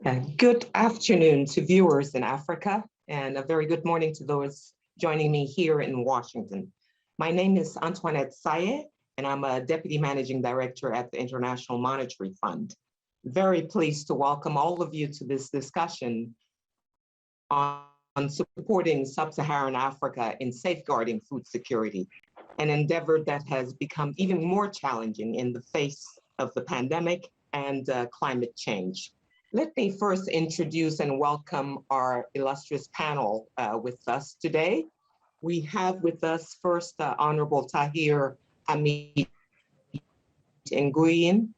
Good afternoon to viewers in Africa, and a very good morning to those joining me here in Washington. My name is Antoinette Saye, and I'm a Deputy Managing Director at the International Monetary Fund. Very pleased to welcome all of you to this discussion on supporting Sub-Saharan Africa in safeguarding food security, an endeavor that has become even more challenging in the face of the pandemic and climate change. Let me first introduce and welcome our illustrious panel with us today. We have with us first Honorable Tahir Hamid Nguyen,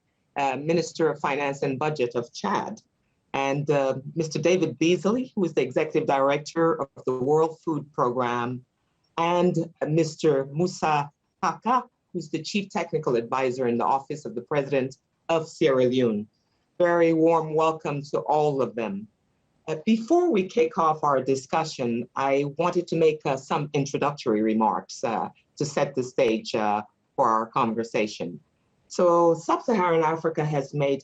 Minister of Finance and Budget of Chad, and Mr. David Beasley, who is the Executive Director of the World Food Program, and Mr. Musa Haka, who's the Chief Technical Advisor in the Office of the President of Sierra Leone. Very warm welcome to all of them. Before we kick off our discussion, I wanted to make some introductory remarks to set the stage for our conversation. So Sub-Saharan Africa has made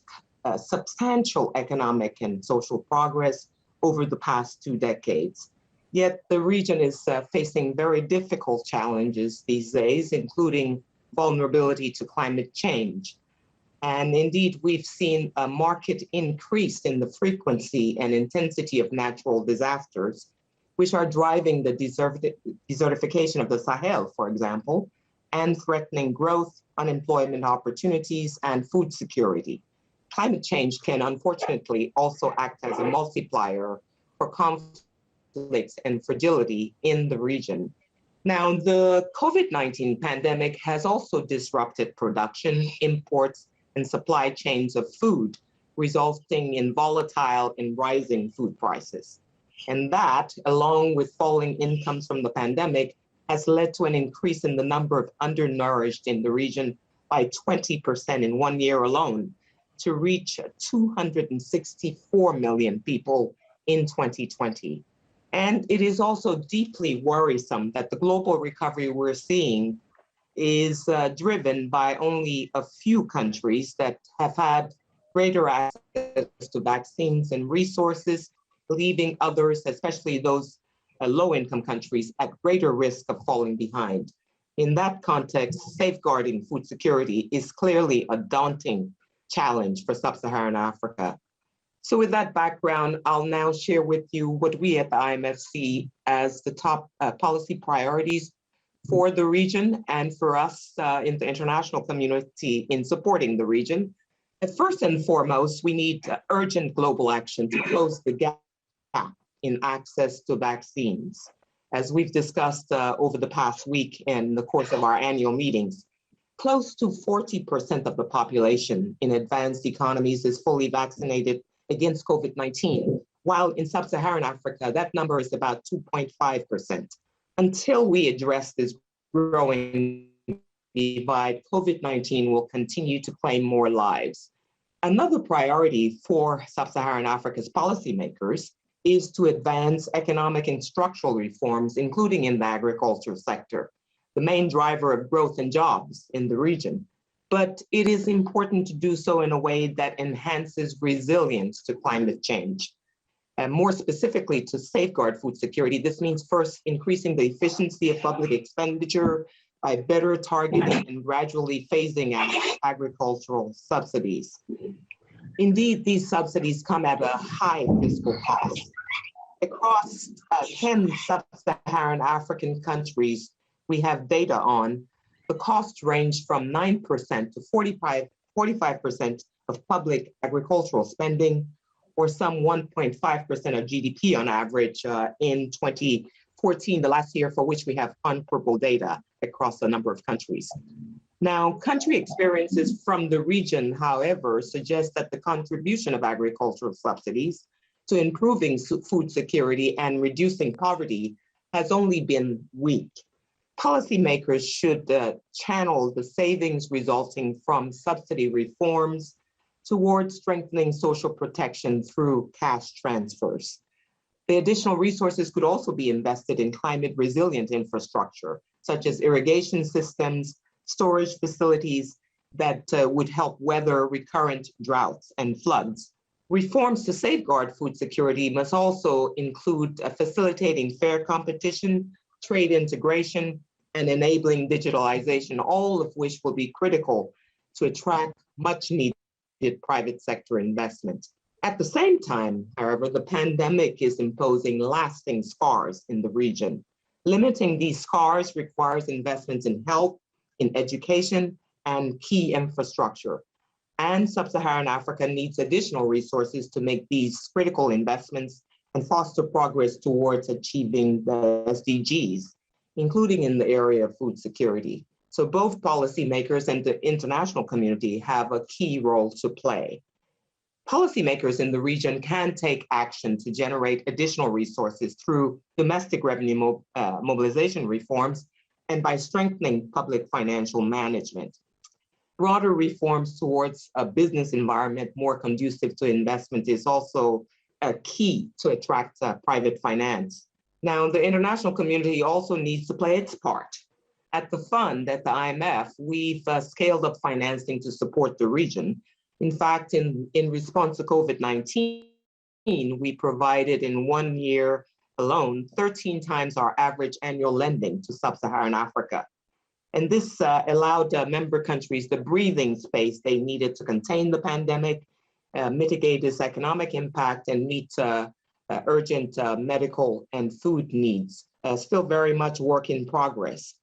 substantial economic and social progress over the past 2 decades. Yet the region is facing very difficult challenges these days, including vulnerability to climate change. And indeed, we've seen a marked increase in the frequency and intensity of natural disasters, which are driving the desertification of the Sahel, for example, and threatening growth, unemployment opportunities, and food security. Climate change can unfortunately also act as a multiplier for conflicts and fragility in the region. Now, the COVID-19 pandemic has also disrupted production, imports, and supply chains of food, resulting in volatile and rising food prices. And that, along with falling incomes from the pandemic, has led to an increase in the number of undernourished in the region by 20% in 1 year alone, to reach 264 million people in 2020. And it is also deeply worrisome that the global recovery we're seeing is driven by only a few countries that have had greater access to vaccines and resources, leaving others, especially those low-income countries, at greater risk of falling behind. In that context, safeguarding food security is clearly a daunting challenge for Sub-Saharan Africa. So with that background, I'll now share with you what we at the IMF see as the top policy priorities for the region and for us in the international community in supporting the region. First and foremost, we need urgent global action to close the gap in access to vaccines. As we've discussed over the past week in the course of our annual meetings, close to 40% of the population in advanced economies is fully vaccinated against COVID-19, while in Sub-Saharan Africa, that number is about 2.5%. Until we address this growing divide, COVID-19 will continue to claim more lives. Another priority for Sub-Saharan Africa's policymakers is to advance economic and structural reforms, including in the agriculture sector, the main driver of growth and jobs in the region. But it is important to do so in a way that enhances resilience to climate change. And more specifically, to safeguard food security, this means first increasing the efficiency of public expenditure by better targeting and gradually phasing out agricultural subsidies. Indeed, these subsidies come at a high fiscal cost. Across 10 sub-Saharan African countries we have data on, the costs range from 9% to 45% of public agricultural spending, or some 1.5% of GDP on average in 2014, the last year for which we have comparable data across a number of countries. Now, country experiences from the region, however, suggest that the contribution of agricultural subsidies to improving food security and reducing poverty has only been weak. Policymakers should channel the savings resulting from subsidy reforms towards strengthening social protection through cash transfers. The additional resources could also be invested in climate resilient infrastructure, such as irrigation systems, storage facilities that would help weather recurrent droughts and floods, Reforms to safeguard food security must also include facilitating fair competition, trade integration, and enabling digitalization, all of which will be critical to attract much needed private sector investment. At the same time, however, the pandemic is imposing lasting scars in the region. Limiting these scars requires investments in health, in education, and key infrastructure. And Sub-Saharan Africa needs additional resources to make these critical investments and foster progress towards achieving the SDGs, including in the area of food security. So both policymakers and the international community have a key role to play. Policymakers in the region can take action to generate additional resources through domestic revenue mobilization reforms and by strengthening public financial management. Broader reforms towards a business environment more conducive to investment is also a key to attract private finance. Now, the international community also needs to play its part. At the fund, at the IMF, we've scaled up financing to support the region. In fact, in response to COVID-19, we provided in 1 year alone 13 times our average annual lending to Sub-Saharan Africa. And this allowed member countries the breathing space they needed to contain the pandemic, mitigate its economic impact, and meet urgent medical and food needs. Still very much work in progress.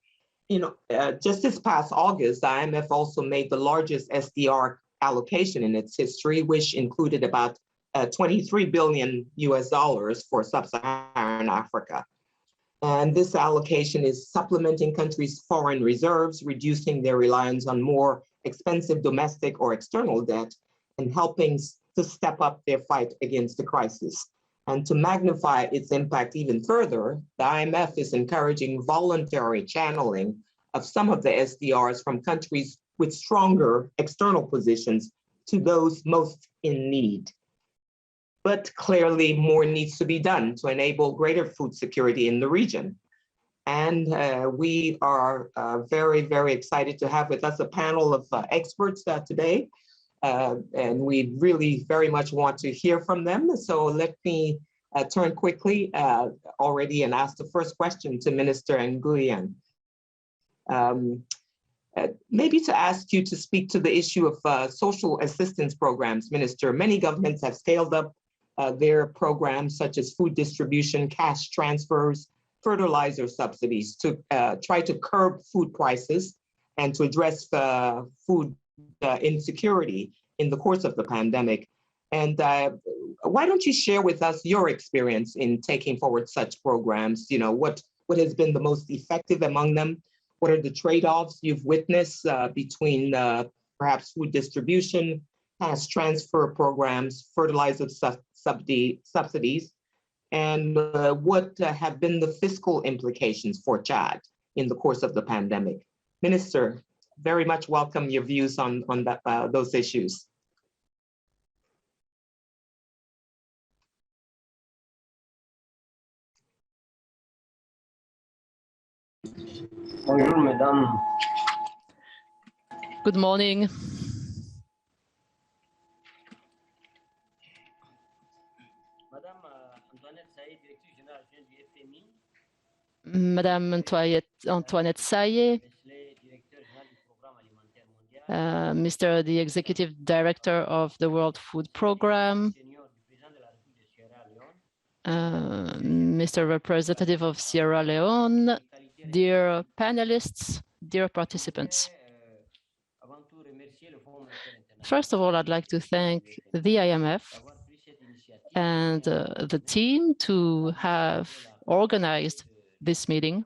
Just this past August, the IMF also made the largest SDR allocation in its history, which included about 23 billion US dollars for Sub-Saharan Africa. And this allocation is supplementing countries' foreign reserves, reducing their reliance on more expensive domestic or external debt, and helping to step up their fight against the crisis. And to magnify its impact even further, the IMF is encouraging voluntary channeling of some of the SDRs from countries with stronger external positions to those most in need. But clearly more needs to be done to enable greater food security in the region. And we are very, very excited to have with us a panel of experts today. And we really very much want to hear from them. So let me turn quickly already and ask the first question to Minister Nguyen. Maybe to ask you to speak to the issue of social assistance programs, Minister. Many governments have scaled up their programs such as food distribution, cash transfers, fertilizer subsidies to try to curb food prices and to address food insecurity in the course of the pandemic. And why don't you share with us your experience in taking forward such programs? What has been the most effective among them? What are the trade-offs you've witnessed between perhaps food distribution, cash transfer programs, fertilizer subsidies, and what have been the fiscal implications for Chad in the course of the pandemic? Minister, very much welcome your views on those issues. Bonjour, mesdames. Good morning. Madame Antoinette Saye, Mr. the Executive Director of the World Food Program, Mr. Representative of Sierra Leone, dear panelists, dear participants. First of all, I'd like to thank the IMF and the team to have organized this meeting.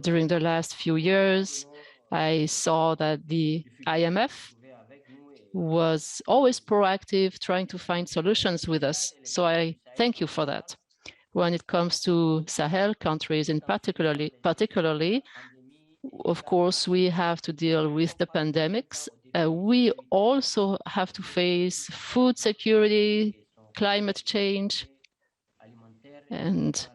During the last few years, I saw that the IMF was always proactive, trying to find solutions with us. So I thank you for that. When it comes to Sahel countries in particularly, of course, we have to deal with the pandemics. We also have to face food security, climate change, and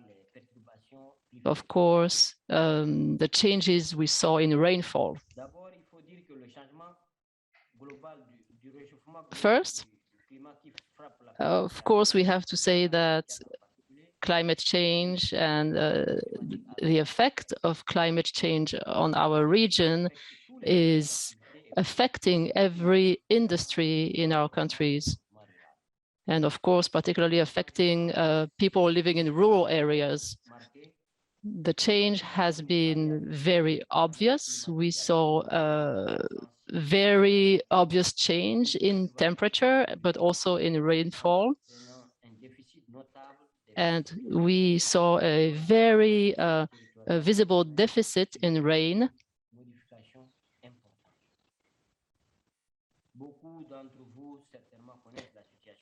of course, the changes we saw in rainfall. First, of course, we have to say that climate change and the effect of climate change on our region is affecting every industry in our countries. And of course, particularly affecting people living in rural areas. The change has been very obvious. We saw a very obvious change in temperature, but also in rainfall. And we saw a very visible deficit in rain.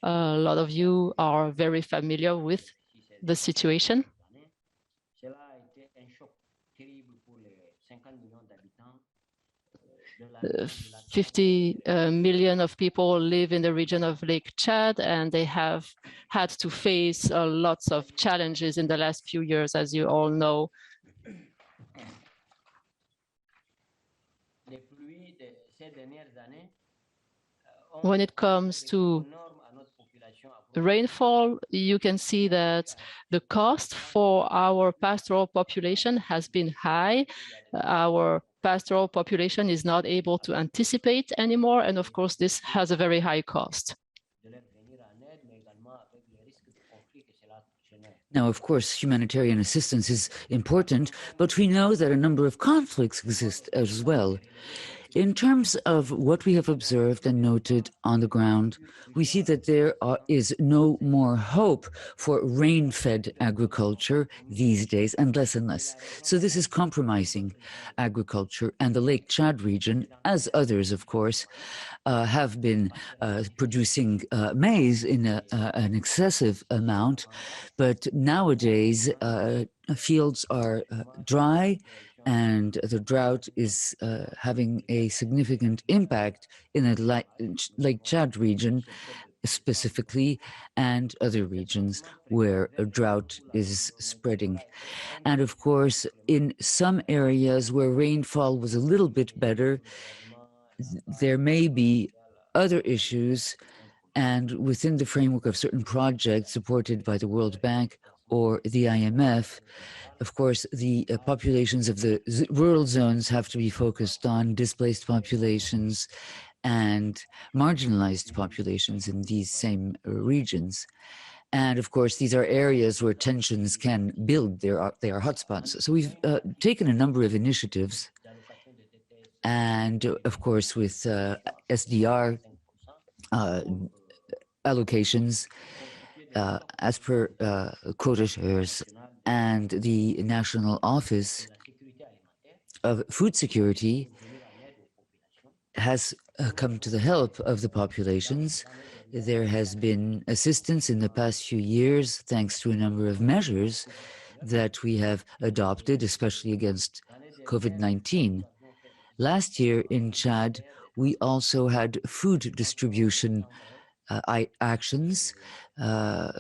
A lot of you are very familiar with the situation. 50 million of people live in the region of Lake Chad, and they have had to face lots of challenges in the last few years, as you all know. When it comes to rainfall, you can see that the cost for our pastoral population has been high. Our pastoral population is not able to anticipate anymore, and of course, this has a very high cost. Now, of course, humanitarian assistance is important, but we know that a number of conflicts exist as well. In terms of what we have observed and noted on the ground, we see that there is no more hope for rain-fed agriculture these days, and less. So this is compromising agriculture, and the Lake Chad region, as others, of course, have been producing maize in an excessive amount, but nowadays fields are dry, and the drought is having a significant impact in the Lake Chad region specifically, and other regions where a drought is spreading. And of course, in some areas where rainfall was a little bit better, there may be other issues, and within the framework of certain projects supported by the World Bank or the IMF, of course, the populations of the rural zones have to be focused on displaced populations and marginalized populations in these same regions. And of course, these are areas where tensions can build. They are hotspots. So we've taken a number of initiatives, and of course, with SDR allocations as per quota shares, and the National Office of Food Security has come to the help of the populations. There has been assistance in the past few years thanks to a number of measures that we have adopted, especially against COVID-19. Last year in Chad, we also had food distribution actions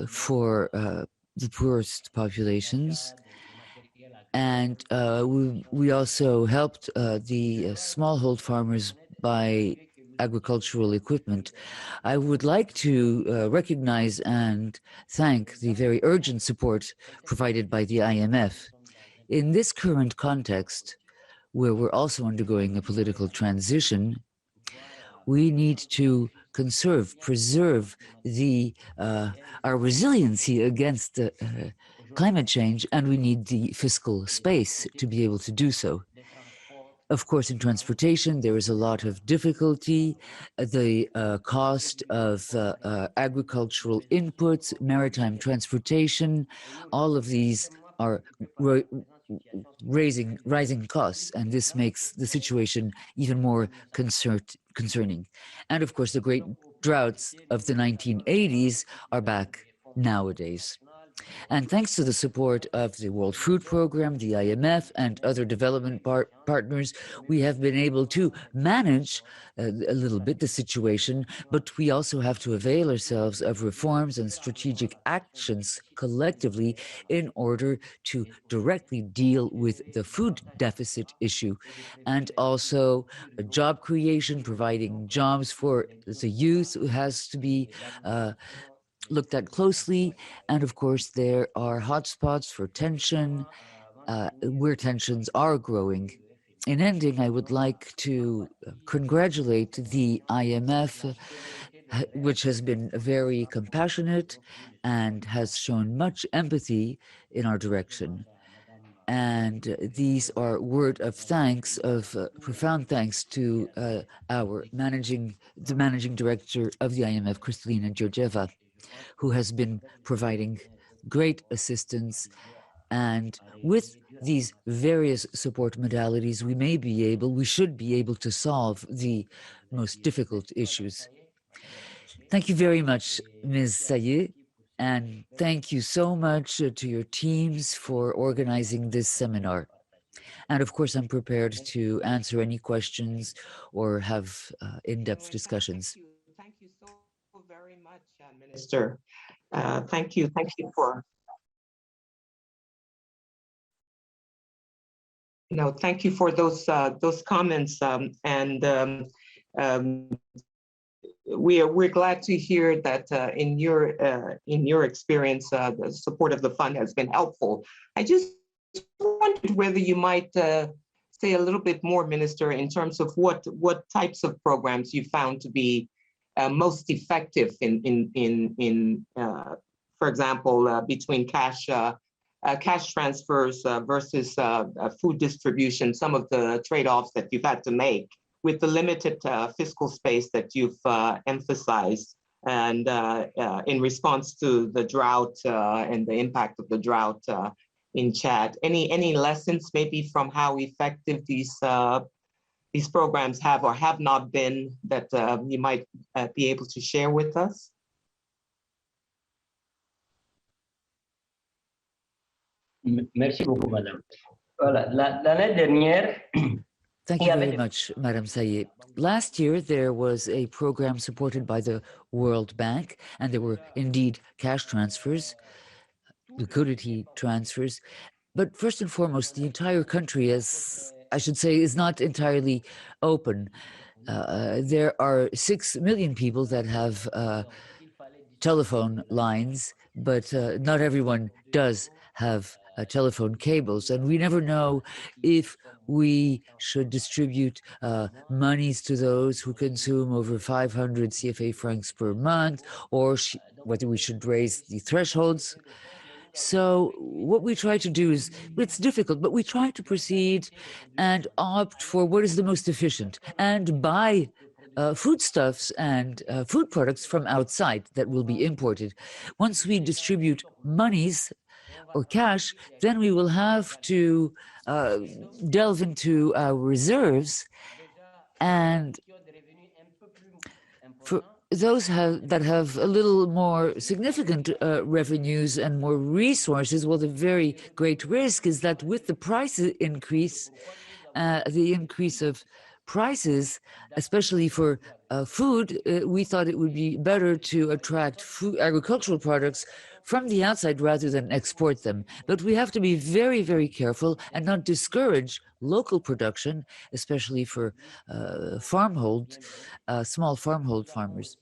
for the poorest populations. And we also helped the smallhold farmers buy agricultural equipment. I would like to recognize and thank the very urgent support provided by the IMF. In this current context, where we're also undergoing a political transition, we need to preserve our resiliency against climate change, and we need the fiscal space to be able to do so. Of course, in transportation, there is a lot of difficulty. The cost of agricultural inputs, maritime transportation, all of these are rising costs, and this makes the situation even more concerning. And of course, the great droughts of the 1980s are back nowadays. And thanks to the support of the World Food Program, the IMF, and other development partners, we have been able to manage a little bit the situation, but we also have to avail ourselves of reforms and strategic actions collectively in order to directly deal with the food deficit issue, and also job creation, providing jobs for the youth who has to be looked at closely. And of course, there are hotspots for tension, where tensions are growing. In ending, I would like to congratulate the IMF, which has been very compassionate and has shown much empathy in our direction. And these are word of thanks, of profound thanks to the managing director of the IMF, Kristalina Georgieva, who has been providing great assistance. And with these various support modalities, we should be able to solve the most difficult issues. Thank you very much, Ms. Sayeh, and thank you so much to your teams for organizing this seminar. And of course, I'm prepared to answer any questions or have in-depth discussions. Thank you so very much, Minister. Thank you for. Thank you for those comments, we're glad to hear that in your experience, the support of the fund has been helpful. I just wondered whether you might say a little bit more, Minister, in terms of what types of programs you found to be most effective in for example, between cash transfers versus food distribution, some of the trade-offs that you've had to make with the limited fiscal space that you've emphasized, and in response to the drought and the impact of the drought in Chad. Any lessons maybe from how effective these programs have or have not been that you might be able to share with us? Merci beaucoup, madame. Voilà, l'année dernière. Thank you very much, Madam Sayed. Last year, there was a program supported by the World Bank, and there were indeed cash transfers, liquidity transfers. But first and foremost, the entire country, as I should say, is not entirely open. There are 6 million people that have telephone lines, but not everyone does have telephone cables, and we never know if we should distribute monies to those who consume over 500 CFA francs per month, or whether we should raise the thresholds. So what we try to do is, it's difficult, but we try to proceed and opt for what is the most efficient and buy foodstuffs and food products from outside that will be imported. Once we distribute monies or cash, then we will have to delve into our reserves, and for those that have a little more significant revenues and more resources, well, the very great risk is that with the price increase, the increase of prices, especially for food, we thought it would be better to attract agricultural products from the outside rather than export them. But we have to be very, very careful and not discourage local production, especially for small farmhold farmers.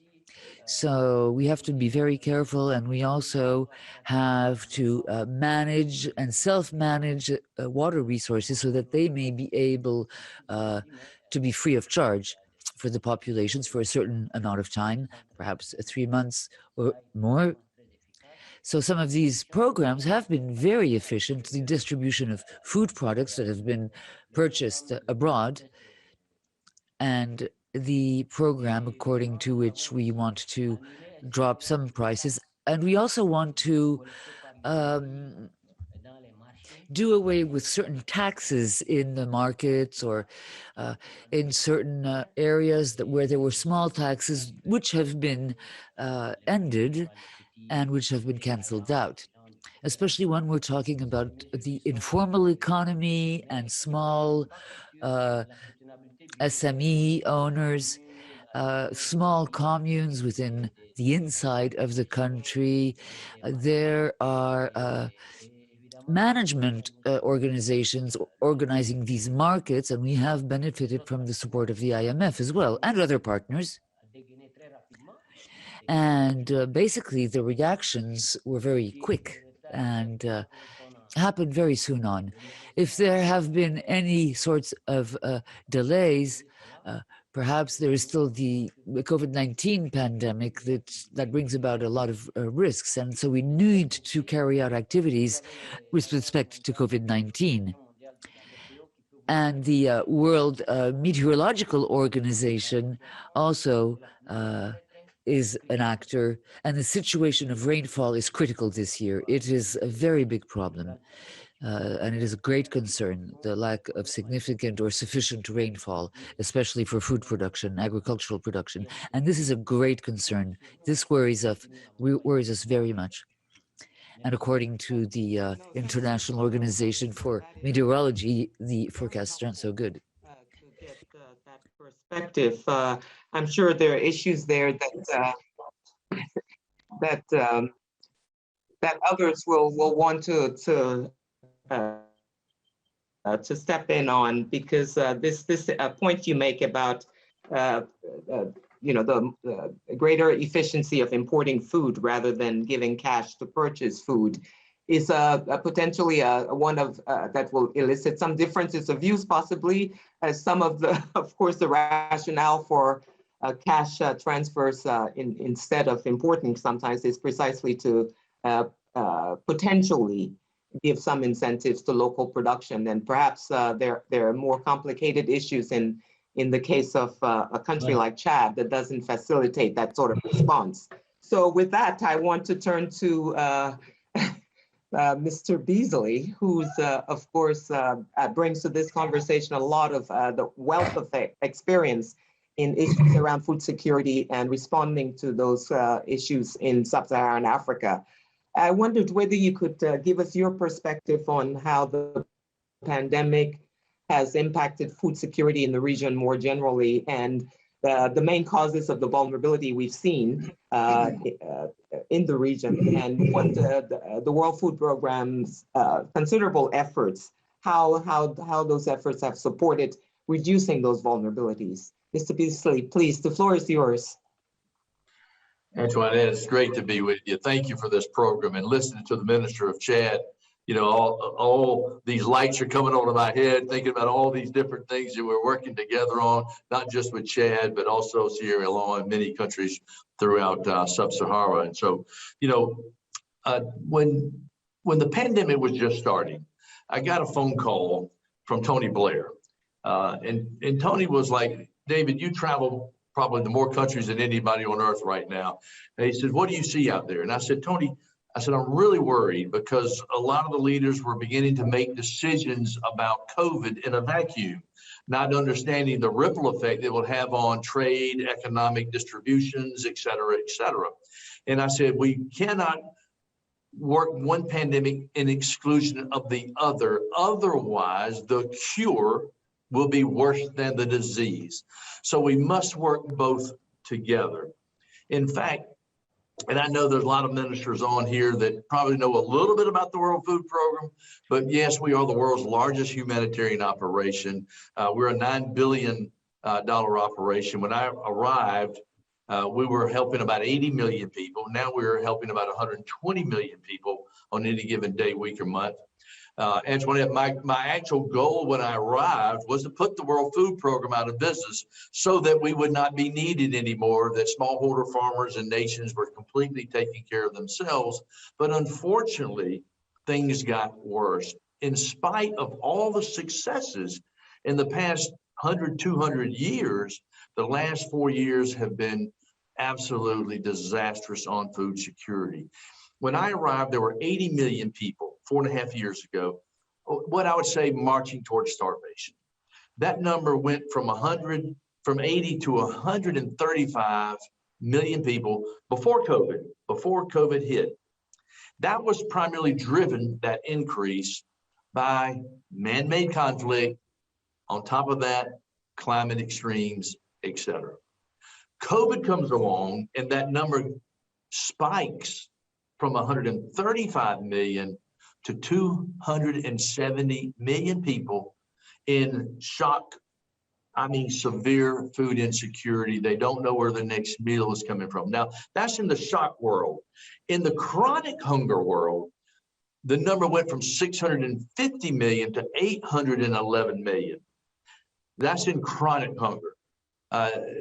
So we have to be very careful, and we also have to manage and self-manage water resources so that they may be able to be free of charge for the populations for a certain amount of time, perhaps 3 months or more. So some of these programs have been very efficient. The distribution of food products that have been purchased abroad, and the program according to which we want to drop some prices. And we also want to do away with certain taxes in the markets or in certain areas where there were small taxes, which have been ended and which have been cancelled out. especially when we're talking about the informal economy and small SME owners, small communes within the inside of the country. There are management organizations organizing these markets, and we have benefited from the support of the IMF as well and other partners. And basically, the reactions were very quick and happened very soon on. If there have been any sorts of delays, perhaps there is still the COVID-19 pandemic that brings about a lot of risks. And so we need to carry out activities with respect to COVID-19. And the World Meteorological Organization also is an actor, and the situation of rainfall is critical this year. It is a very big problem, and it is a great concern, the lack of significant or sufficient rainfall, especially for food production, agricultural production. And this is a great concern. This worries us very much. And according to the International Organization for Meteorology, the forecasts aren't so good. To get that perspective, I'm sure there are issues there that others will want to step in on, because this point you make about the greater efficiency of importing food rather than giving cash to purchase food is potentially one of that will elicit some differences of views, possibly, as some of course, the rationale for cash transfers instead of importing sometimes is precisely to potentially give some incentives to local production. And perhaps there are more complicated issues in the case of a country like Chad that doesn't facilitate that sort of response. So with that, I want to turn to Mr. Beasley, who's, of course, brings to this conversation a lot of the wealth of experience in issues around food security and responding to those issues in Sub-Saharan Africa. I wondered whether you could give us your perspective on how the pandemic has impacted food security in the region more generally, and the main causes of the vulnerability we've seen in the region, and what the World Food Programme's considerable efforts, how those efforts have supported reducing those vulnerabilities. Mr. Beasley, please, the floor is yours. Antoinette, it's great to be with you. Thank you for this program, and listening to the Minister of Chad. You know, all these lights are coming onto my head, thinking about all these different things that we're working together on, not just with Chad, but also Sierra Leone and many countries throughout Sub-Saharan. And so, you know, when the pandemic was just starting, I got a phone call from Tony Blair. And Tony was like, David, you travel probably to more countries than anybody on earth right now. And he said, what do you see out there? And I said, Tony, I'm really worried because a lot of the leaders were beginning to make decisions about COVID in a vacuum, not understanding the ripple effect it will have on trade, economic distributions, et cetera, et cetera. And I said, we cannot work one pandemic in exclusion of the other. Otherwise, the cure will be worse than the disease. So we must work both together. In fact, and I know there's a lot of ministers on here that probably know a little bit about the World Food Program, but yes, we are the world's largest humanitarian operation. We're a $9 billion operation. When I arrived, we were helping about 80 million people. Now we're helping about 120 million people on any given day, week, or month. Antoinette, my actual goal when I arrived was to put the World Food Program out of business so that we would not be needed anymore, that smallholder farmers and nations were completely taking care of themselves. But unfortunately, things got worse. In spite of all the successes in the past 100, 200 years, the last 4 years have been absolutely disastrous on food security. When I arrived, there were 80 million people 4.5 years ago, what I would say marching towards starvation. That number went from 80 to 135 million people before COVID hit. That was primarily driven, that increase, by man-made conflict. On top of that, climate extremes, etc. COVID comes along and that number spikes from 135 million to 270 million people in shock. I mean, severe food insecurity. They don't know where the next meal is coming from. Now, that's in the shock world. In the chronic hunger world, the number went from 650 million to 811 million. That's in chronic hunger.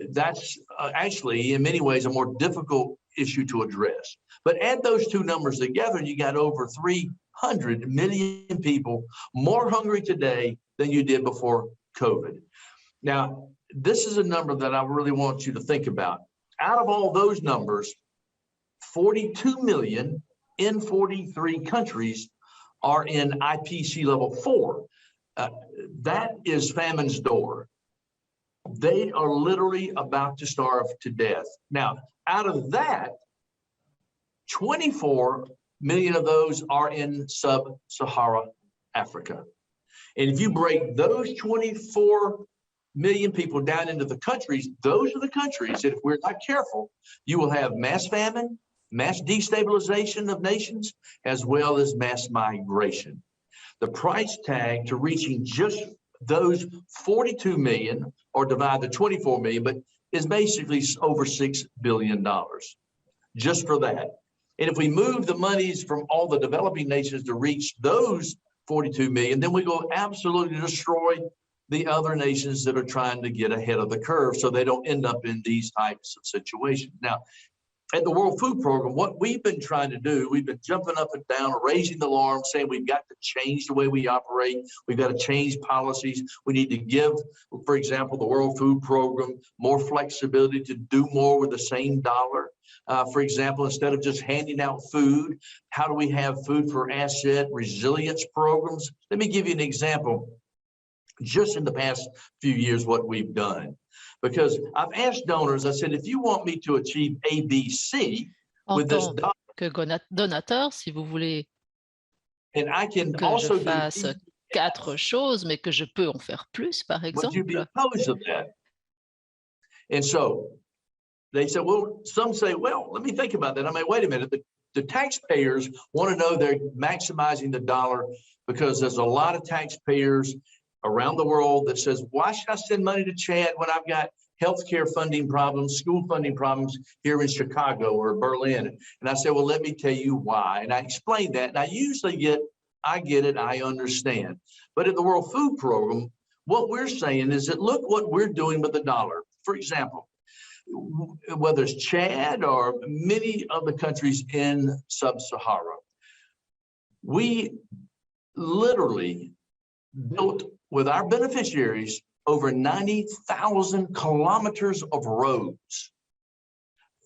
That's actually, in many ways, a more difficult issue to address. But add those two numbers together, and you got over 300 million people more hungry today than you did before COVID. Now, this is a number that I really want you to think about. Out of all those numbers, 42 million in 43 countries are in IPC level 4. That is famine's door. They are literally about to starve to death. Now, out of that, 24 million of those are in Sub-Saharan Africa. And if you break those 24 million people down into the countries, those are the countries that if we're not careful, you will have mass famine, mass destabilization of nations, as well as mass migration. The price tag to reaching just those 42 million, or divide the 24 million, but is basically over $6 billion just for that. And if we move the monies from all the developing nations to reach those 42 million, then we go absolutely destroy the other nations that are trying to get ahead of the curve so they don't end up in these types of situations. Now, at the World Food Program, what we've been trying to do, we've been jumping up and down, raising the alarm, saying we've got to change the way we operate. We've got to change policies. We need to give, for example, the World Food Program more flexibility to do more with the same dollar. For example, instead of just handing out food, how do we have food for asset resilience programs? Let me give you an example. Just in the past few years, what we've done. Because I've asked donors, I said, if you want me to achieve ABC with this dollar, que donateur, si vous voulez and I can que also je fasse 4 choses, mais que je peux en faire plus, par exemple. Would you be opposed to that? And so they said, well, some say, well, let me think about that. I mean, wait a minute. The taxpayers want to know they're maximizing the dollar because there's a lot of taxpayers around the world that says, why should I send money to Chad when I've got healthcare funding problems, school funding problems here in Chicago or Berlin? And I said, well, let me tell you why. And I explained that. And I usually I get it, I understand. But at the World Food Program, what we're saying is that look what we're doing with the dollar. For example, whether it's Chad or many of the countries in Sub-Saharan, we literally built with our beneficiaries over 90,000 kilometers of roads.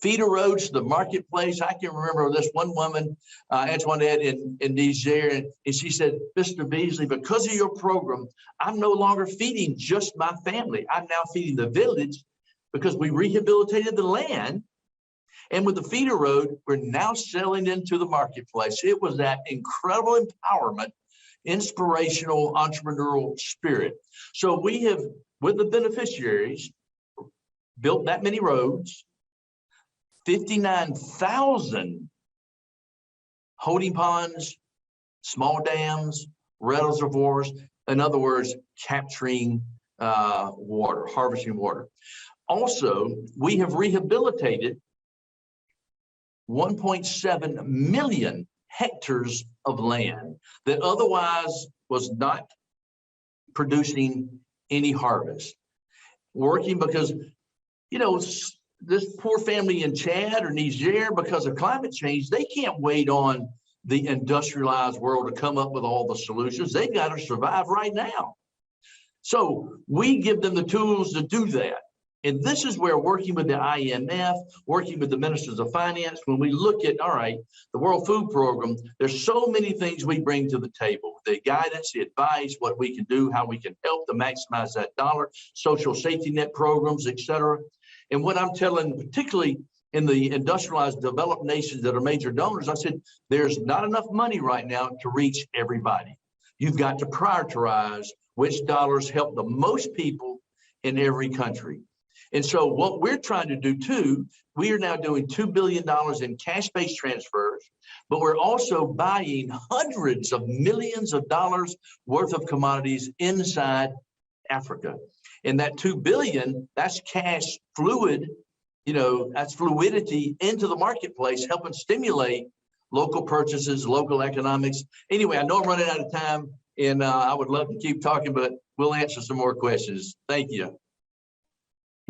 Feeder roads to the marketplace. I can remember this one woman, Antoinette in Niger, and she said, Mr. Beasley, because of your program, I'm no longer feeding just my family. I'm now feeding the village because we rehabilitated the land. And with the feeder road, we're now selling into the marketplace. It was that incredible empowerment, inspirational entrepreneurial spirit. So we have, with the beneficiaries, built that many roads, 59,000 holding ponds, small dams, reservoirs, in other words, capturing water, harvesting water. Also, we have rehabilitated 1.7 million hectares of land that otherwise was not producing any harvest. Working because, you know, this poor family in Chad or Niger, because of climate change, they can't wait on the industrialized world to come up with all the solutions. They've got to survive right now. So we give them the tools to do that. And this is where working with the IMF, working with the ministers of finance, when we look at, all right, the World Food Program, there's so many things we bring to the table, the guidance, the advice, what we can do, how we can help to maximize that dollar, social safety net programs, et cetera. And what I'm telling particularly in the industrialized developed nations that are major donors, I said, there's not enough money right now to reach everybody. You've got to prioritize which dollars help the most people in every country. And so what we're trying to do too, we are now doing $2 billion in cash-based transfers, but we're also buying hundreds of millions of dollars worth of commodities inside Africa. And that 2 billion, that's cash fluid, you know, that's fluidity into the marketplace, helping stimulate local purchases, local economics. Anyway, I know I'm running out of time, and I would love to keep talking, but we'll answer some more questions. Thank you.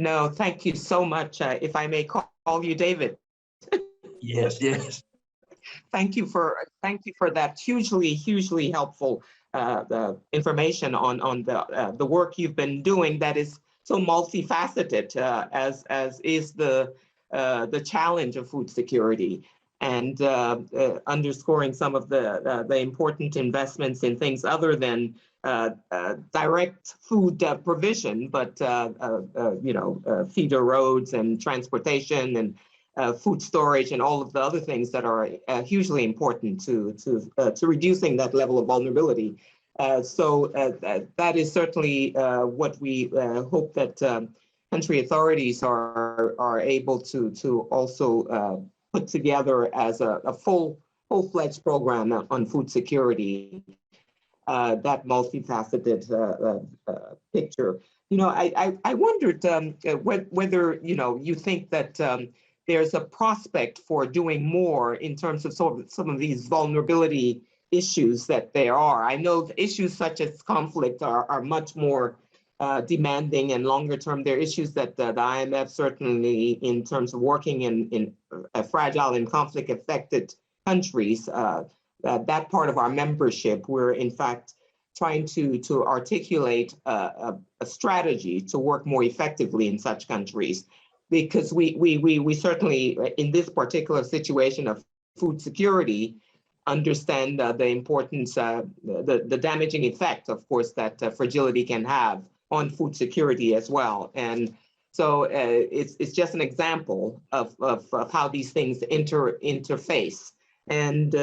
No, thank you so much. If I may call you David. Yes, yes. Thank you for that hugely helpful information on the work you've been doing that is so multifaceted as is the challenge of food security, and underscoring some of the important investments in things other than direct food provision, but you know, feeder roads and transportation and food storage and all of the other things that are hugely important to reducing that level of vulnerability. So that is certainly what we hope that country authorities are able to also put together as a full-fledged program on food security. That multifaceted picture. You know, I wondered whether, you know, you think that there's a prospect for doing more in terms of some of these vulnerability issues that there are. I know issues such as conflict are much more demanding and longer term. There are issues that the IMF certainly, in terms of working in fragile and conflict affected countries, that part of our membership, we're in fact trying to articulate a strategy to work more effectively in such countries, because we certainly, in this particular situation of food security, understand the importance, the damaging effect, of course, that fragility can have on food security as well. And so it's just an example of how these things interface. And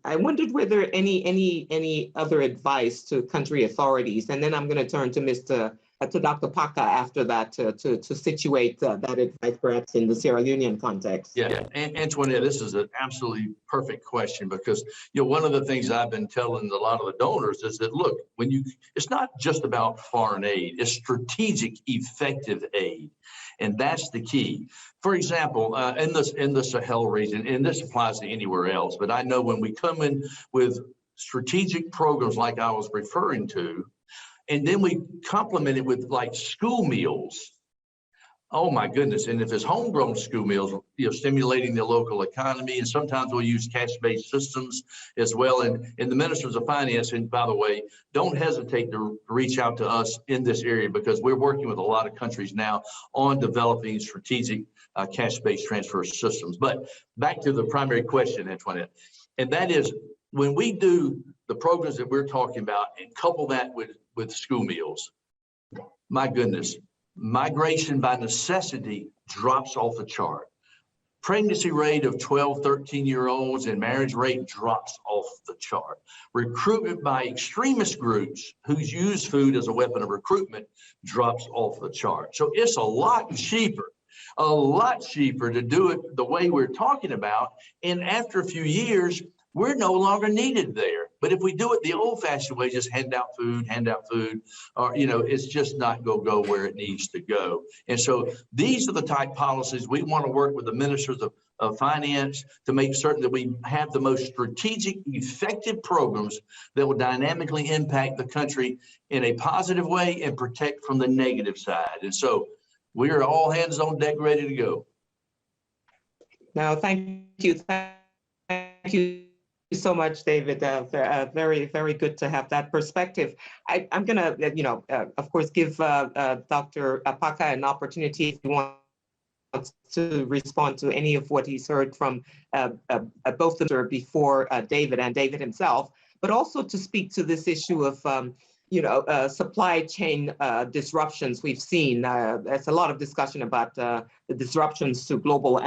I wondered whether any other advice to country authorities, and then I'm going to turn to Dr. Paca after that to situate that advice perhaps in the Sierra Leonean context. Yeah, Antoinette, this is an absolutely perfect question, because you know, one of the things I've been telling a lot of the donors is that, look, it's not just about foreign aid, it's strategic, effective aid. And that's the key. For example, in the Sahel region, and this applies to anywhere else, but I know when we come in with strategic programs like I was referring to, and then we complement it with like school meals. Oh my goodness. And if it's homegrown school meals, you know, stimulating the local economy, and sometimes we'll use cash-based systems as well. And the ministers of finance, and by the way, don't hesitate to reach out to us in this area, because we're working with a lot of countries now on developing strategic cash-based transfer systems. But back to the primary question, Antoinette, and that is, when we do the programs that we're talking about and couple that with school meals, my goodness, migration by necessity drops off the chart. Pregnancy rate of 12, 13-year-olds and marriage rate drops off the chart. Recruitment by extremist groups who use food as a weapon of recruitment drops off the chart. So it's a lot cheaper to do it the way we're talking about. And after a few years, we're no longer needed there. But if we do it the old-fashioned way, just hand out food, or, you know, it's just not going to go where it needs to go. And so these are the type policies we want to work with the ministers of finance to make certain that we have the most strategic, effective programs that will dynamically impact the country in a positive way and protect from the negative side. And so we are all hands on deck, ready to go. No, thank you. Thank you so much, David. Very, very good to have that perspective. I'm going to, you know, of course, give Dr. Paca an opportunity if he wants to respond to any of what he's heard from both of them before David and David himself, but also to speak to this issue of supply chain disruptions we've seen. There's a lot of discussion about the disruptions to global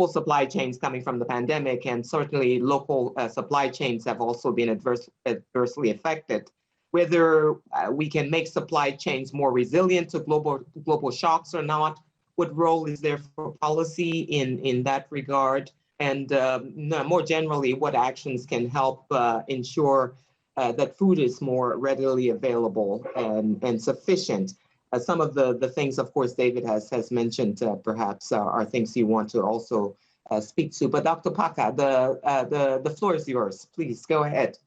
supply chains coming from the pandemic, and certainly local supply chains have also been adversely affected. Whether we can make supply chains more resilient to global shocks or not, what role is there for policy in that regard? And more generally, what actions can help ensure that food is more readily available and sufficient? Some of the things, of course, David has mentioned, perhaps are things you want to also speak to. But Dr. Paca, the floor is yours. Please go ahead.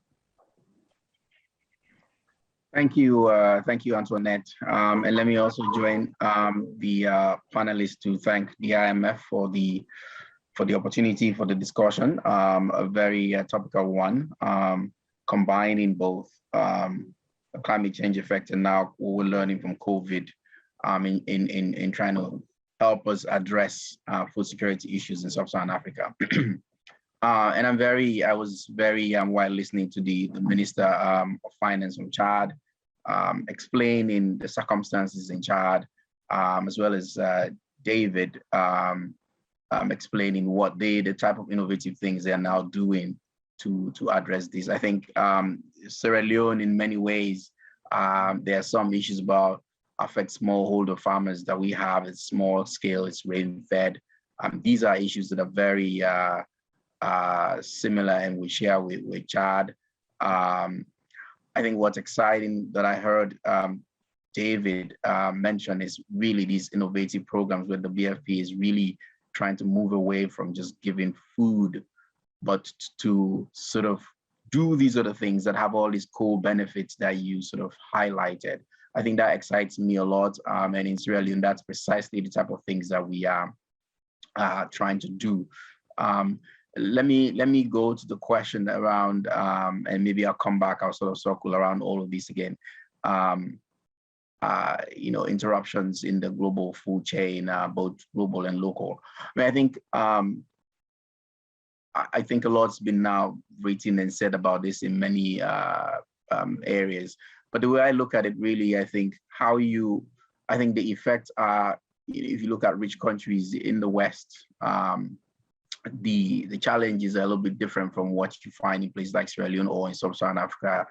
Thank you, Antoinette. And let me also join the panelists to thank the IMF for the opportunity for the discussion, a very topical one, combining both climate change effect and now what we're learning from COVID in trying to help us address food security issues in Sub-Saharan Africa. And I was very while listening to the Minister of Finance from Chad, explaining the circumstances in Chad, as well as David explaining what the type of innovative things they are now doing to address this. I think Sierra Leone, in many ways, there are some issues about affect smallholder farmers that we have. It's small scale, it's rain fed. These are issues that are very similar and we share with Chad. I think what's exciting that I heard David mention is really these innovative programs where the BFP is really trying to move away from just giving food, but to sort of do these other things that have all these cool benefits that you sort of highlighted. I think that excites me a lot. And in Sierra Leone, that's precisely the type of things that we are trying to do. Let me go to the question around, and maybe I'll come back, I'll sort of circle around all of these again. Interruptions in the global food chain, both global and local. I mean, I think a lot's been now written and said about this in many areas. But the way I look at it, really, I think the effects are, if you look at rich countries in the West, the challenges are a little bit different from what you find in places like Sierra Leone or in Sub-Saharan Africa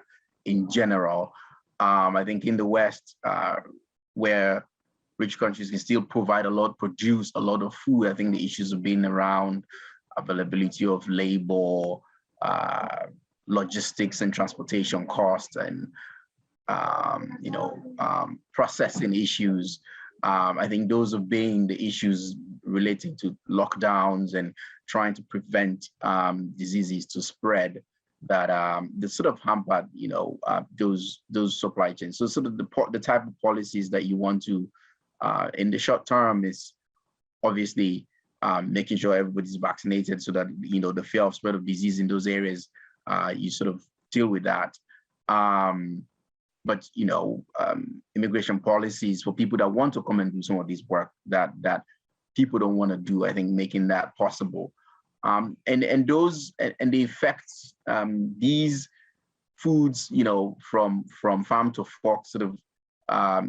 in general. I think in the West, where rich countries can still produce a lot of food, I think the issues have been around availability of labor, logistics and transportation costs, and processing issues. I think those have been the issues relating to lockdowns and trying to prevent diseases to spread that sort of hampered, those supply chains. So sort of the type of policies that you want to, in the short term, is obviously making sure everybody's vaccinated so that, the fear of spread of disease in those areas, you sort of deal with that. But immigration policies for people that want to come and do some of this work that people don't want to do, I think making that possible. And the effects, these foods, from farm to fork sort of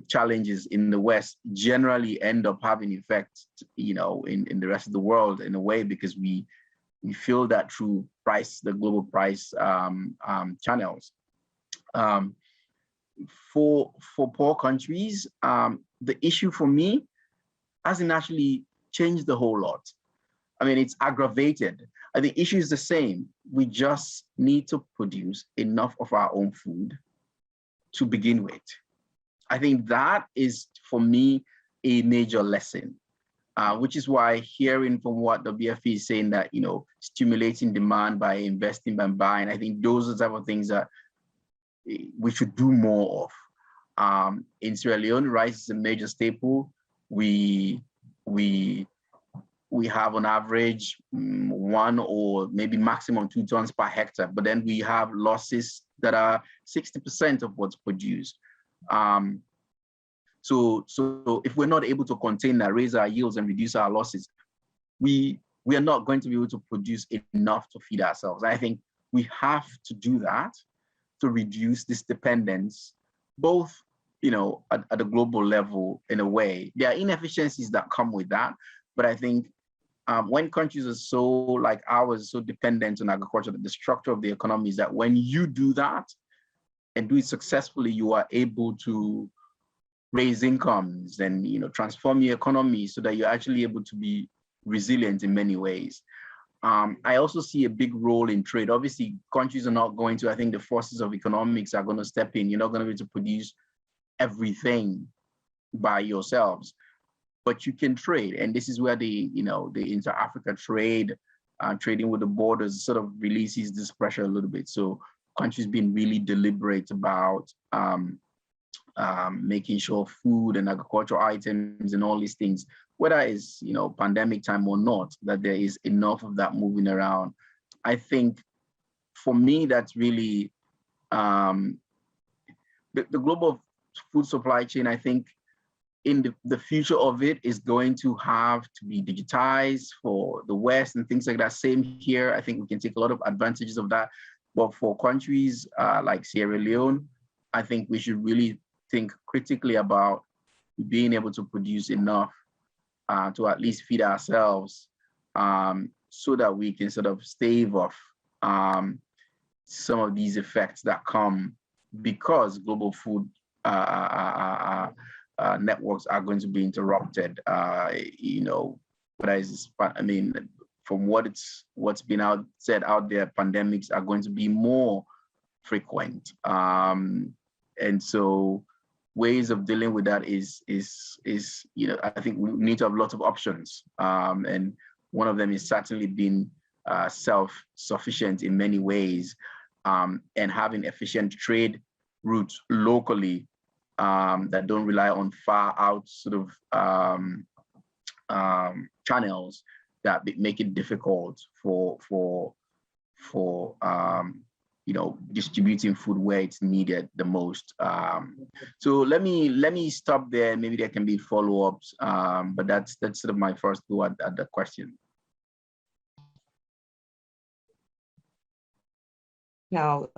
challenges in the West generally end up having effects, in the rest of the world in a way, because we feel that through the global price channels. For poor countries, the issue for me hasn't actually changed a whole lot. I mean, it's aggravated. I think the issue is the same. We just need to produce enough of our own food to begin with. I think that is, for me, a major lesson, which is why hearing from what the BFP is saying that, stimulating demand by investing, by buying, I think those are the type of things that we should do more of. In Sierra Leone, rice is a major staple. We have on average 1 or maybe maximum 2 tons per hectare, but then we have losses that are 60% of what's produced. So if we're not able to contain that, raise our yields and reduce our losses, we are not going to be able to produce enough to feed ourselves. I think we have to do that. to reduce this dependence, both, you know, at a global level in a way. There are inefficiencies that come with that, but I think when countries are so, like ours, so dependent on agriculture, the structure of the economy is that when you do that and do it successfully, you are able to raise incomes and, you know, transform your economy so that you're actually able to be resilient in many ways. I also see a big role in trade. Obviously, countries are not going to, I think the forces of economics are going to step in. You're not going to be able to produce everything by yourselves, but you can trade. And this is where the, you know, the inter-Africa trade, trading with the borders sort of releases this pressure a little bit. So countries being really deliberate about making sure food and agricultural items and all these things, whether it's, you know, pandemic time or not, that there is enough of that moving around. I think for me, that's really the global food supply chain. I think in the future of it is going to have to be digitized for the West and things like that. Same here. I think we can take a lot of advantages of that. But for countries like Sierra Leone, I think we should really think critically about being able to produce enough to at least feed ourselves, so that we can sort of stave off some of these effects that come because global food networks are going to be interrupted. You know, whether it's, I mean, from what's been said out there, pandemics are going to be more frequent, and so ways of dealing with that is you know, I think we need to have lots of options, and one of them is certainly being self-sufficient in many ways, and having efficient trade routes locally that don't rely on far out sort of channels that make it difficult for you know, distributing food where it's needed the most. So let me stop there. Maybe there can be follow-ups, but that's sort of my first go at the question. Now,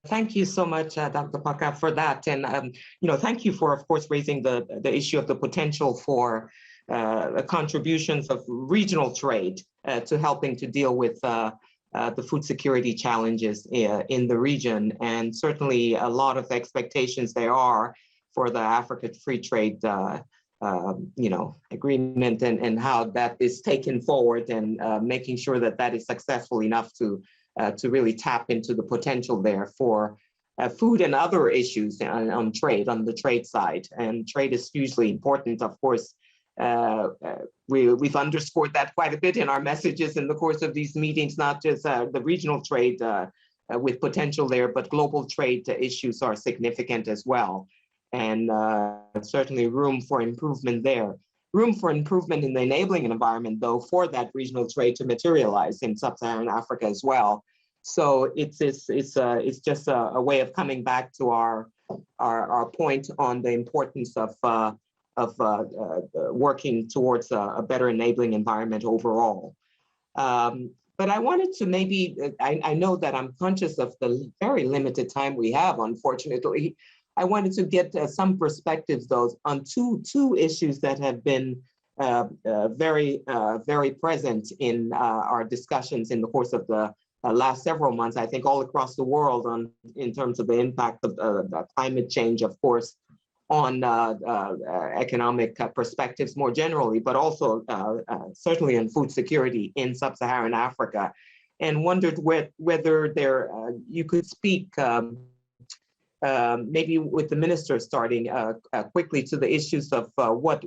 thank you so much, Dr. Paka, for that. And, you know, thank you for, of course, raising the issue of the potential for the contributions of regional trade to helping to deal with the food security challenges in the region. And certainly a lot of expectations there are for the Africa Free Trade you know, agreement and how that is taken forward, and making sure that that is successful enough to really tap into the potential there for food and other issues on trade, on the trade side. And trade is hugely important, of course. We've underscored that quite a bit in our messages in the course of these meetings, not just the regional trade with potential there, but global trade issues are significant as well. And certainly room for improvement there. Room for improvement in the enabling environment, though, for that regional trade to materialize in Sub-Saharan Africa as well. So it's just a way of coming back to our point on the importance of working towards a better enabling environment overall. But I wanted to maybe, I know that I'm conscious of the very limited time we have, unfortunately. I wanted to get some perspectives, though, on two issues that have been very present in our discussions in the course of the last several months, I think all across the world, in terms of the impact of climate change, of course, on economic perspectives more generally, but also certainly on food security in Sub-Saharan Africa, and wondered whether there you could speak maybe with the minister starting quickly to the issues of what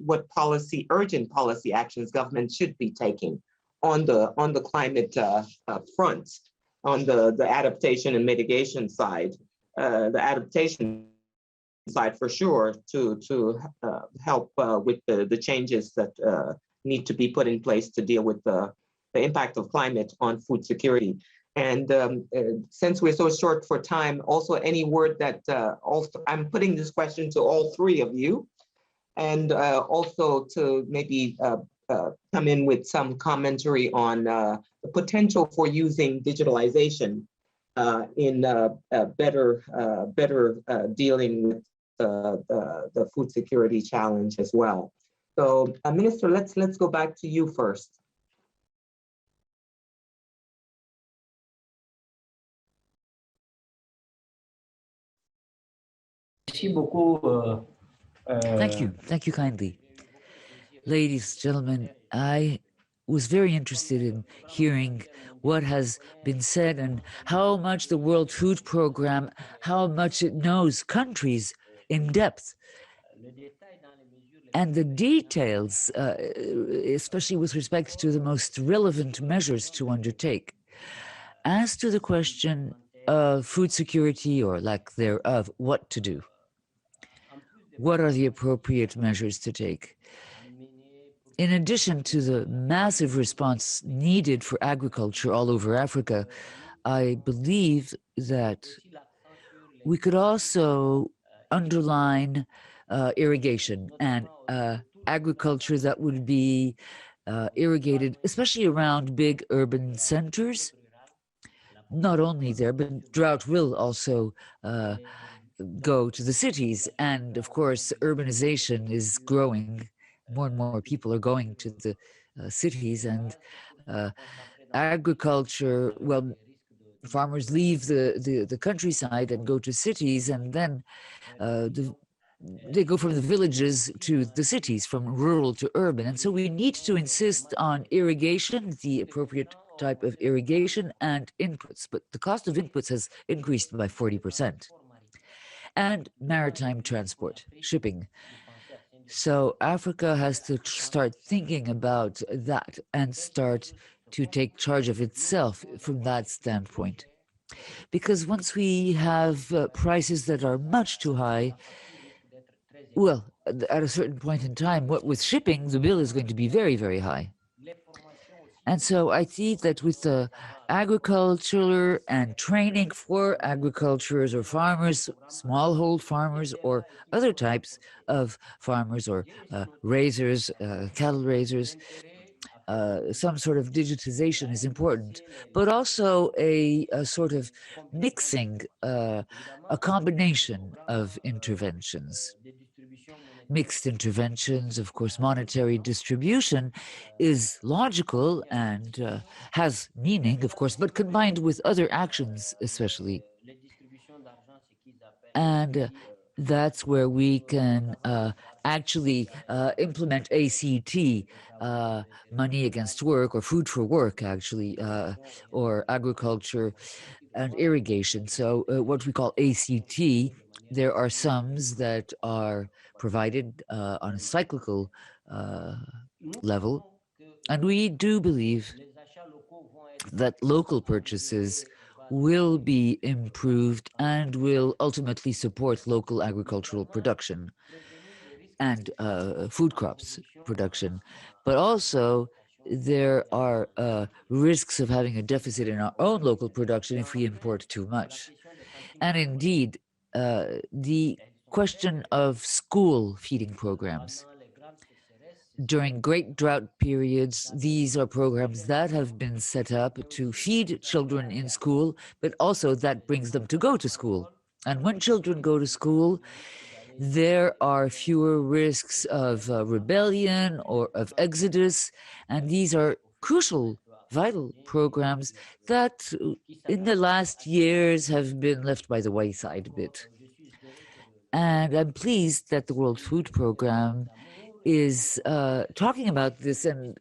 urgent policy actions government should be taking on the climate front, on the adaptation and mitigation side, the adaptation side for sure, to help with the changes that need to be put in place to deal with the impact of climate on food security. And since we're so short for time, also any word that I'm putting this question to all three of you, and also to maybe come in with some commentary on the potential for using digitalization in better dealing with the food security challenge as well. So, Minister, let's go back to you first. Thank you kindly. Ladies, gentlemen, I was very interested in hearing what has been said and how much the World Food Program, how much it knows countries in depth. And the details, especially with respect to the most relevant measures to undertake. As to the question of food security or lack thereof, what to do? What are the appropriate measures to take? In addition to the massive response needed for agriculture all over Africa, I believe that we could also underline irrigation and agriculture that would be irrigated, especially around big urban centers. Not only there, but drought will also go to the cities. And of course, urbanization is growing. More and more people are going to the cities, and agriculture, well, farmers leave the countryside and go to cities, and then they go from the villages to the cities, from rural to urban. And so we need to insist on irrigation, the appropriate type of irrigation, and inputs. But the cost of inputs has increased by 40%. And maritime transport, shipping. So Africa has to start thinking about that and start to take charge of itself from that standpoint. Because once we have prices that are much too high, well, at a certain point in time, what with shipping, the bill is going to be very, very high. And so I see that with the agriculture and training for agricultures or farmers, smallhold farmers or other types of farmers or raisers, cattle raisers, some sort of digitization is important, but also a sort of mixing, a combination of interventions. Mixed interventions, of course, monetary distribution is logical and has meaning, of course, but combined with other actions, especially. And that's where we can actually implement ACT, money against work, or food for work, actually, or agriculture and irrigation. So what we call ACT, there are sums that are provided on a cyclical level. And we do believe that local purchases will be improved and will ultimately support local agricultural production and food crops production. But also, there are risks of having a deficit in our own local production if we import too much. And indeed, the question of school feeding programs. During great drought periods, these are programs that have been set up to feed children in school, but also that brings them to go to school. And when children go to school, there are fewer risks of rebellion or of exodus, and these are crucial, vital programs that in the last years have been left by the wayside a bit. And I'm pleased that the World Food Program is talking about this and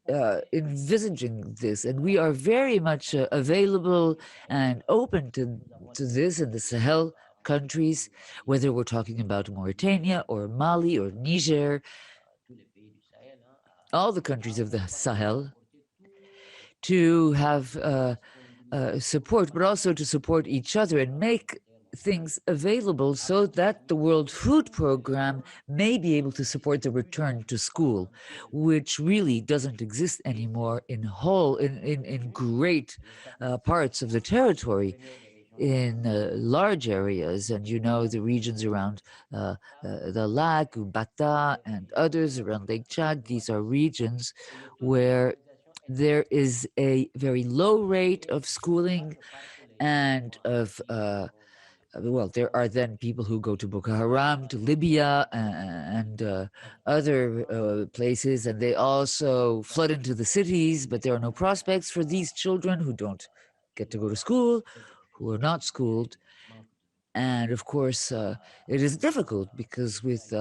envisaging this, and we are very much available and open to this in the Sahel countries, whether we're talking about Mauritania or Mali or Niger, all the countries of the Sahel, to have support, but also to support each other and make things available so that the World Food Program may be able to support the return to school, which really doesn't exist anymore in great parts of the territory, in large areas. And you know, the regions around the Lac, Bata, and others around Lake Chad, these are regions where there is a very low rate of schooling, and of well, there are then people who go to Boko Haram, to Libya, and other places, and they also flood into the cities, but there are no prospects for these children who don't get to go to school, who are not schooled. And of course, it is difficult because with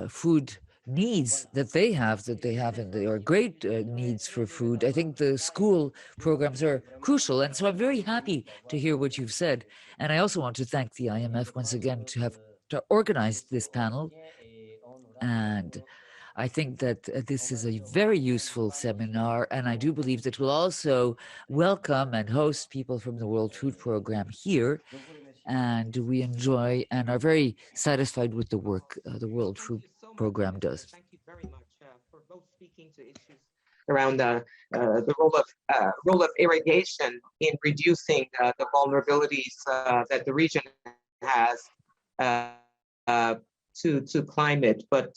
food needs that they have, and they are great needs for food. I think the school programs are crucial. And so I'm very happy to hear what you've said. And I also want to thank the IMF once again to organize this panel. And I think that this is a very useful seminar, and I do believe that we'll also welcome and host people from the World Food Program here. And we enjoy and are very satisfied with the work the World Food Program does. Thank you very much for both speaking to issues around the role of irrigation in reducing the vulnerabilities that the region has to climate, but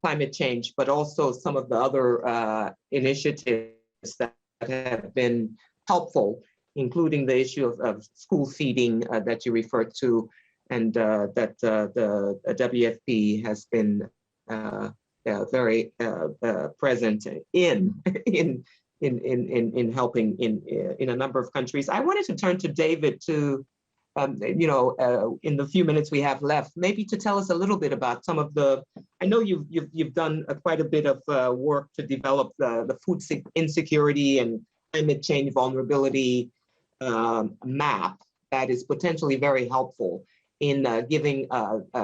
climate change, but also some of the other initiatives that have been helpful, including the issue of school feeding that you referred to, and that the WFP has been very present in helping in a number of countries. I wanted to turn to David to, in the few minutes we have left, maybe to tell us a little bit about some of the. I know you've done quite a bit of work to develop the food insecurity and climate change vulnerability map that is potentially very helpful in giving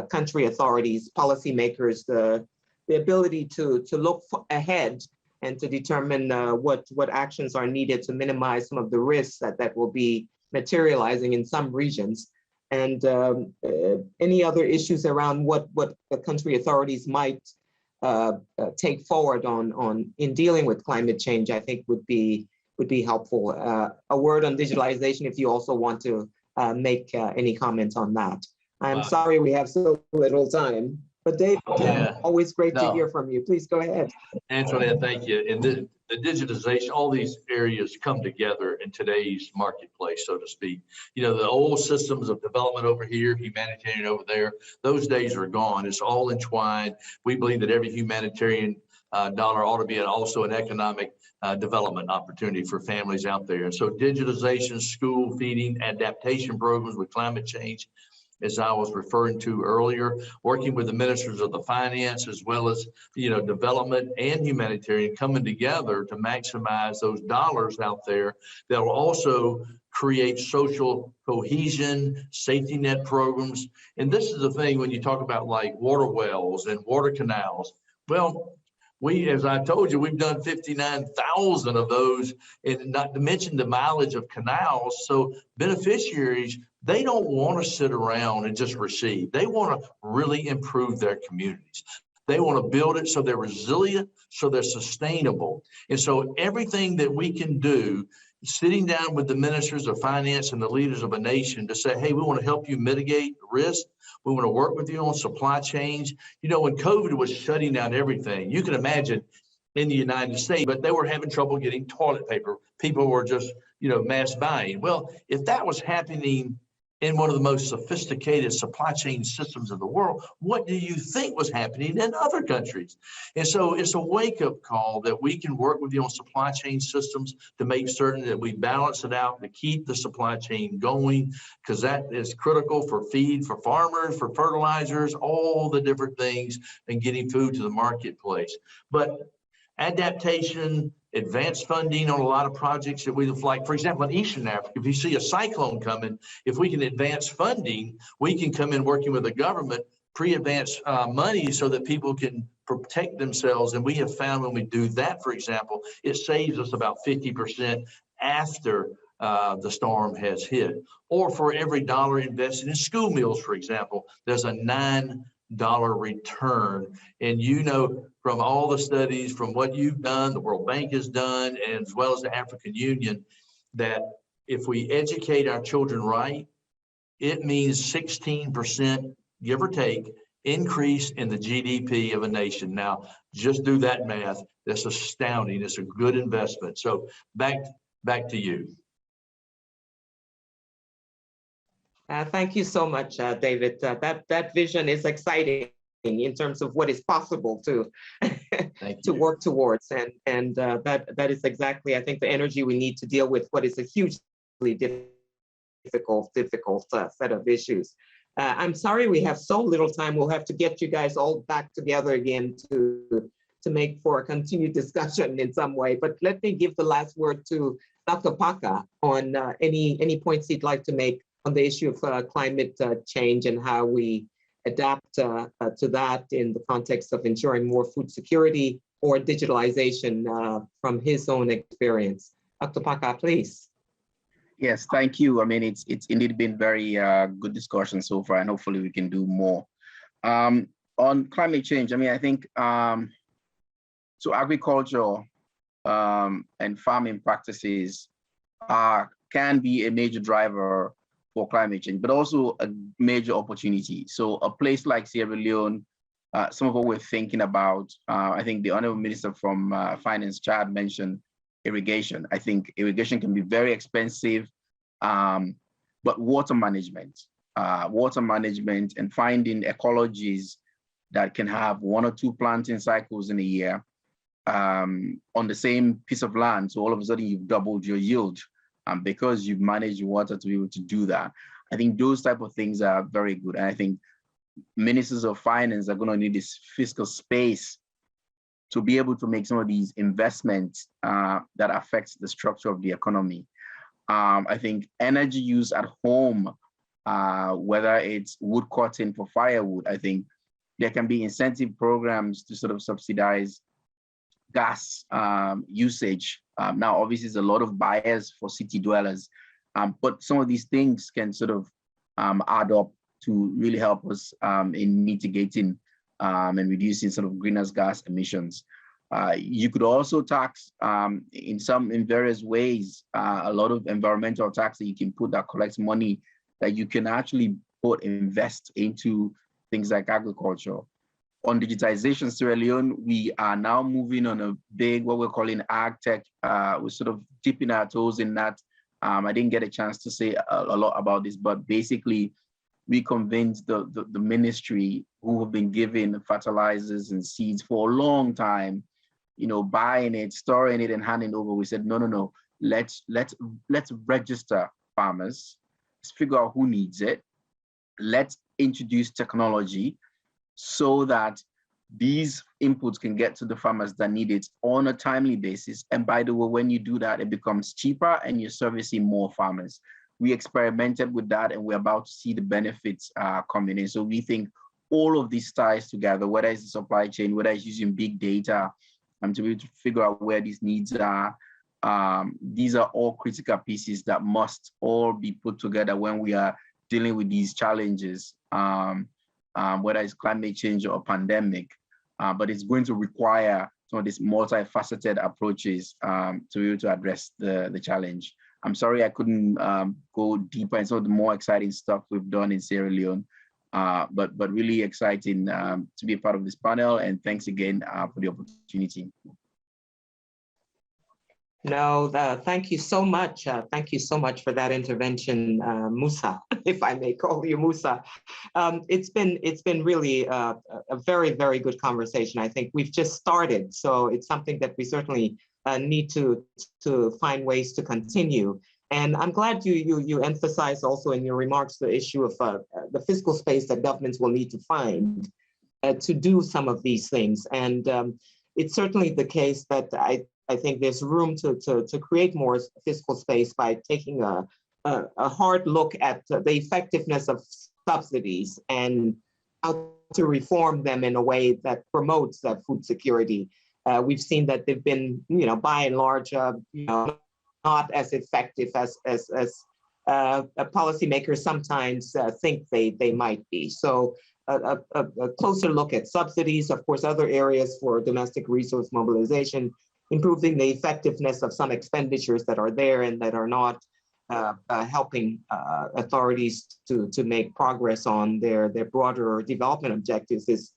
country authorities, policymakers, the ability to look ahead and to determine what actions are needed to minimize some of the risks that will be materializing in some regions, and any other issues around what the country authorities might take forward in dealing with climate change, I think would be helpful. A word on digitalization, if you also want to make any comments on that. I'm sorry we have so little time, but Dave, always great to hear from you. Please go ahead. Antoinette, thank you. And the digitization, all these areas come together in today's marketplace, so to speak. You know, the old systems of development over here, humanitarian over there, those days are gone. It's all entwined. We believe that every humanitarian dollar ought to be also an economic development opportunity for families out there. And so digitization, school feeding, adaptation programs with climate change, as I was referring to earlier, working with the ministers of the finance, as well as, development and humanitarian, coming together to maximize those dollars out there that will also create social cohesion, safety net programs. And this is the thing when you talk about like water wells and water canals. Well, as I told you, we've done 59,000 of those, and not to mention the mileage of canals. So beneficiaries, they don't want to sit around and just receive. They want to really improve their communities. They want to build it so they're resilient, so they're sustainable. And so everything that we can do, sitting down with the ministers of finance and the leaders of a nation to say, hey, we want to help you mitigate risk. We want to work with you on supply chains. When COVID was shutting down everything, you can imagine in the United States, but they were having trouble getting toilet paper. People were just, mass buying. Well, if that was happening in one of the most sophisticated supply chain systems of the world, what do you think was happening in other countries? And so it's a wake-up call that we can work with you on supply chain systems to make certain that we balance it out, to keep the supply chain going, because that is critical for feed, for farmers, for fertilizers, all the different things, and getting food to the marketplace. But adaptation, advanced funding on a lot of projects that we like, for example, in Eastern Africa, if you see a cyclone coming, if we can advance funding, we can come in working with the government, pre-advance money so that people can protect themselves. And we have found when we do that, for example, it saves us about 50% after the storm has hit. Or for every dollar invested in school meals, for example, there's a $9 return. And from all the studies, from what you've done, the World Bank has done, and as well as the African Union, that if we educate our children right, it means 16%, give or take, increase in the GDP of a nation. Now, just do that math. That's astounding. It's a good investment. So back to you. Thank you so much, David. That vision is exciting in terms of what is possible to to work towards, and that is exactly, I think, the energy we need to deal with what is a hugely difficult set of issues. I'm sorry we have so little time. We'll have to get you guys all back together again to make for a continued discussion in some way. But let me give the last word to Dr. Paca on any points he'd like to make on the issue of climate change and how we adapt to that in the context of ensuring more food security or digitalization from his own experience. Dr. Paca, please. Yes, thank you. I mean, it's indeed been very good discussion so far, and hopefully we can do more. On climate change, I mean, I think so agriculture and farming practices can be a major driver for climate change, but also a major opportunity. So a place like Sierra Leone, some of what we're thinking about, I think the Honorable Minister from Finance, Chad, mentioned irrigation. I think irrigation can be very expensive, but water management and finding ecologies that can have 1 or 2 planting cycles in a year on the same piece of land. So all of a sudden you've doubled your yield because you've managed water to be able to do that. I think those type of things are very good. And I think ministers of finance are going to need this fiscal space to be able to make some of these investments that affects the structure of the economy. I think energy use at home, whether it's wood cutting for firewood, I think there can be incentive programs to sort of subsidize gas usage. Now, obviously, there's a lot of bias for city dwellers, but some of these things can sort of add up to really help us in mitigating and reducing sort of greenhouse gas emissions. You could also tax in various ways, a lot of environmental tax that you can put that collects money that you can actually invest into things like agriculture. On digitization, Sierra Leone, we are now moving on a big, what we're calling ag tech. We're sort of dipping our toes in that. I didn't get a chance to say a lot about this, but basically we convinced the ministry, who have been given fertilizers and seeds for a long time, you know, buying it, storing it, and handing over. We said, no, let's register farmers. Let's figure out who needs it. Let's introduce technology so that these inputs can get to the farmers that need it on a timely basis. And by the way, when you do that, it becomes cheaper and you're servicing more farmers. We experimented with that and we're about to see the benefits coming in. So we think all of these ties together, whether it's the supply chain, whether it's using big data to be able to figure out where these needs are, these are all critical pieces that must all be put together when we are dealing with these challenges, whether it's climate change or pandemic. But it's going to require some of these multifaceted approaches to be able to address the challenge. I'm sorry I couldn't go deeper in some of the more exciting stuff we've done in Sierra Leone, but really exciting to be a part of this panel, and thanks again for the opportunity. No, thank you so much. Thank you so much for that intervention, Musa, if I may call you Musa. It's been really a very, very good conversation. I think we've just started, so it's something that we certainly need to find ways to continue. And I'm glad you emphasized also in your remarks the issue of the fiscal space that governments will need to find to do some of these things. And it's certainly the case that I think there's room to create more fiscal space by taking a hard look at the effectiveness of subsidies and how to reform them in a way that promotes food security. We've seen that they've been, by and large, not as effective as policymakers sometimes think they might be. So a closer look at subsidies, of course, other areas for domestic resource mobilization, improving the effectiveness of some expenditures that are there and that are not helping authorities to make progress on their broader development objectives is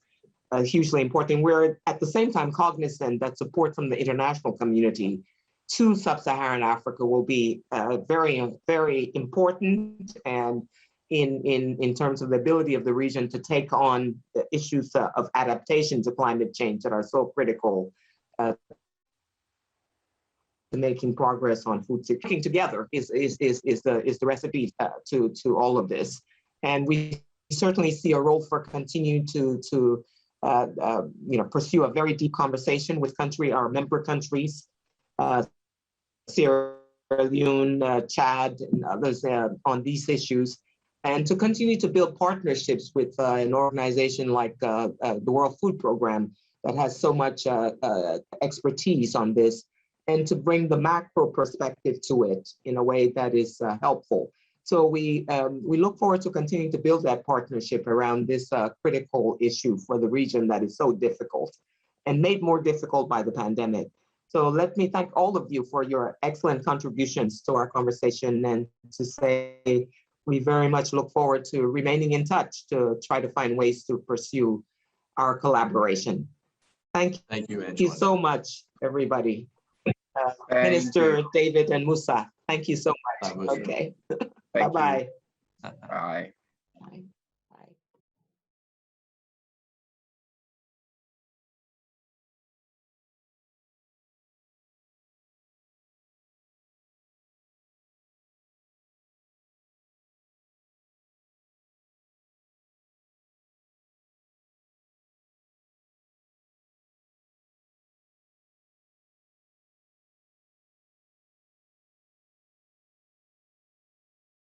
hugely important. We're at the same time cognizant that support from the international community to Sub-Saharan Africa will be very, very important. And in terms of the ability of the region to take on the issues of adaptation to climate change that are so critical to making progress on food security. Working together is the recipe to all of this, and we certainly see a role for continuing to pursue a very deep conversation with our member countries, Sierra Leone, Chad, and others on these issues, and to continue to build partnerships with an organization like the World Food Program that has so much expertise on this, and to bring the macro perspective to it in a way that is helpful. So we look forward to continuing to build that partnership around this critical issue for the region that is so difficult and made more difficult by the pandemic. So let me thank all of you for your excellent contributions to our conversation, and to say we very much look forward to remaining in touch to try to find ways to pursue our collaboration. Thank you so much, everybody. Minister David and Musa, thank you so much. Okay. Thank Bye-bye. Bye.